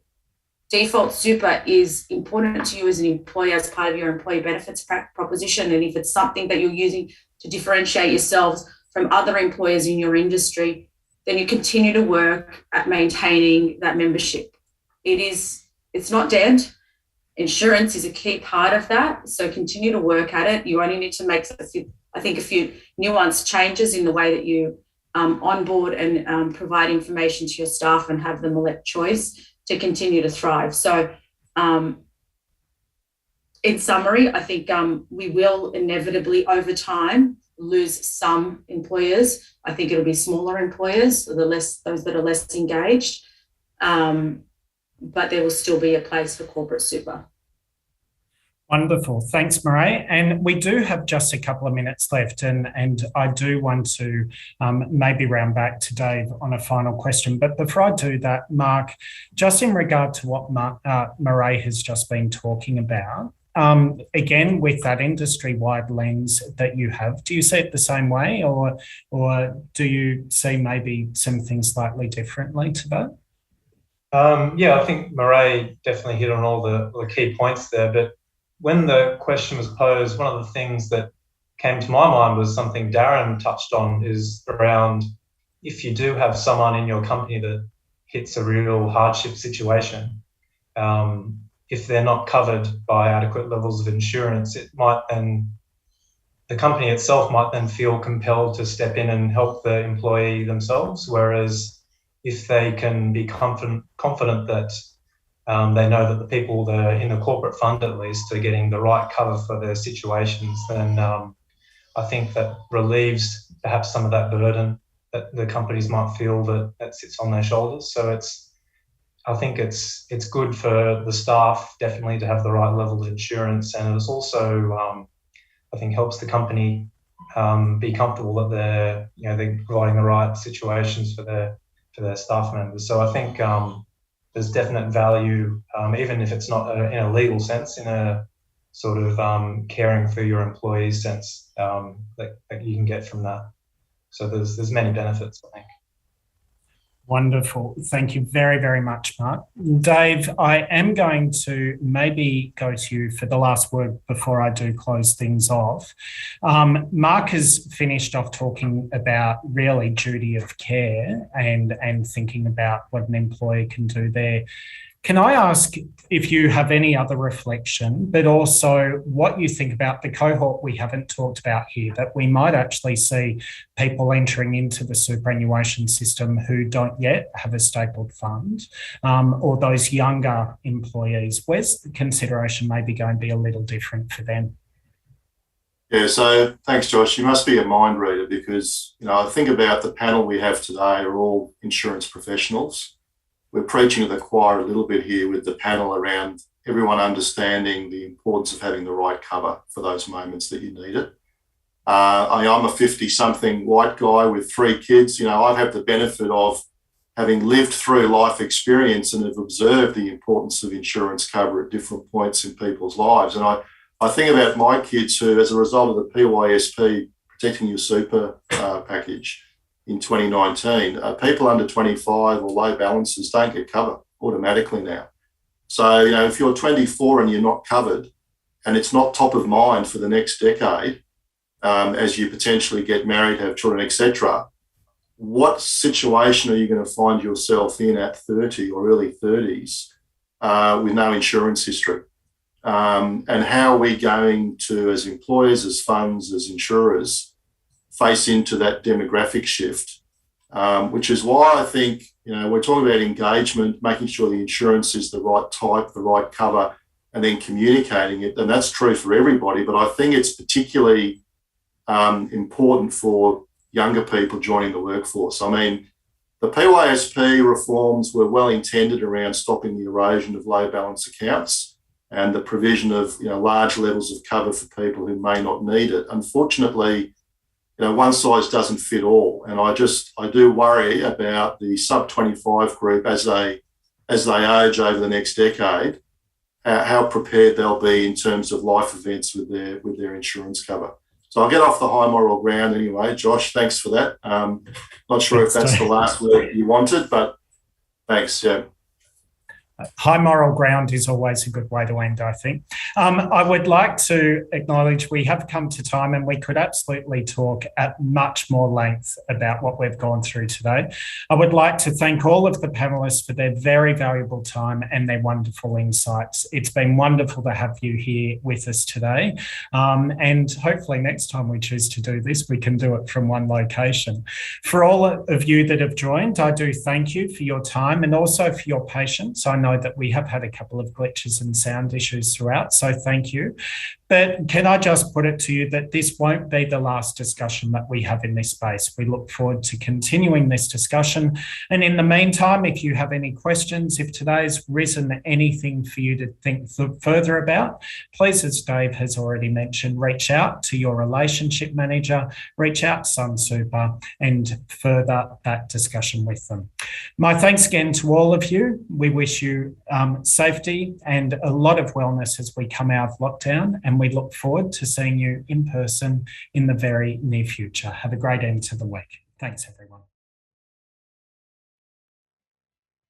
default super is important to you as an employer, as part of your employee benefits proposition, and if it's something that you're using to differentiate yourselves from other employers in your industry, then you continue to work at maintaining that membership. It's not dead. Insurance is a key part of that. So continue to work at it. You only need to make, a few nuanced changes in the way that you onboard and provide information to your staff and have them elect choice to continue to thrive. So in summary, I think we will inevitably over time lose some employers. I think it'll be smaller employers, those that are less engaged, but there will still be a place for corporate super. Wonderful. Thanks, Mairead. And we do have just a couple of minutes left, and I do want to maybe round back to Dave on a final question. But before I do that, Mark, just in regard to what Mairead has just been talking about, again, with that industry-wide lens that you have, do you see it the same way, or do you see maybe some things slightly differently to that? I think Mairead definitely hit on all the key points there, but when the question was posed, one of the things that came to my mind was something Darren touched on, is around if you do have someone in your company that hits a real hardship situation, if they're not covered by adequate levels of insurance, it might then, the company itself might then feel compelled to step in and help the employee themselves. Whereas if they can be confident that they know that the people that are in the corporate fund at least are getting the right cover for their situations, then I think that relieves perhaps some of that burden that the companies might feel that sits on their shoulders. So I think it's good for the staff definitely to have the right level of insurance, and it's also I think helps the company be comfortable that they're providing the right situations for their staff members. So I think there's definite value, even if it's not in a legal sense, in a sort of caring for your employees sense that you can get from that. So there's many benefits, I think. Wonderful. Thank you very, very much, Mark. Dave, I am going to maybe go to you for the last word before I do close things off. Mark has finished off talking about really duty of care and thinking about what an employer can do there. Can I ask if you have any other reflection, but also what you think about the cohort we haven't talked about here, that we might actually see people entering into the superannuation system who don't yet have a stapled fund, or those younger employees? Where's the consideration maybe going to be a little different for them? Yeah, so thanks, Josh. You must be a mind reader because, I think about the panel we have today are all insurance professionals. We're preaching to the choir a little bit here with the panel around everyone understanding the importance of having the right cover for those moments that you need it. I'm a 50-something white guy with 3 kids. I've had the benefit of having lived through life experience and have observed the importance of insurance cover at different points in people's lives. And I think about my kids who, as a result of the PYSP, Protecting Your Super package in 2019, people under 25 or low balances don't get cover automatically now. So, if you're 24 and you're not covered and it's not top of mind for the next decade, as you potentially get married, have children, etc., what situation are you going to find yourself in at 30 or early 30s with no insurance history? And how are we going to, as employers, as funds, as insurers, face into that demographic shift? Which is why I think, we're talking about engagement, making sure the insurance is the right type, the right cover, and then communicating it. And that's true for everybody, but I think it's particularly important for younger people joining the workforce. I mean, the PYSP reforms were well intended around stopping the erosion of low balance accounts and the provision of large levels of cover for people who may not need it. Unfortunately, one size doesn't fit all, and I do worry about the sub 25 group as they age over the next decade, how prepared they'll be in terms of life events with their insurance cover. So I'll get off the high moral ground anyway. Josh, thanks for that. Not sure if that's the last word you wanted, but thanks. Yeah. High moral ground is always a good way to end, I think. I would like to acknowledge we have come to time and we could absolutely talk at much more length about what we've gone through today. I would like to thank all of the panellists for their very valuable time and their wonderful insights. It's been wonderful to have you here with us today. And hopefully next time we choose to do this, we can do it from one location. For all of you that have joined, I do thank you for your time and also for your patience. I know that we have had a couple of glitches and sound issues throughout, so thank you. But can I just put it to you that this won't be the last discussion that we have in this space. We look forward to continuing this discussion. And in the meantime, if you have any questions, if today's risen anything for you to think further about, please, as Dave has already mentioned, reach out to your relationship manager, reach out to Sunsuper and further that discussion with them. My thanks again to all of you. We wish you safety and a lot of wellness as we come out of lockdown, and we look forward to seeing you in person in the very near future. Have a great end to the week. Thanks, everyone.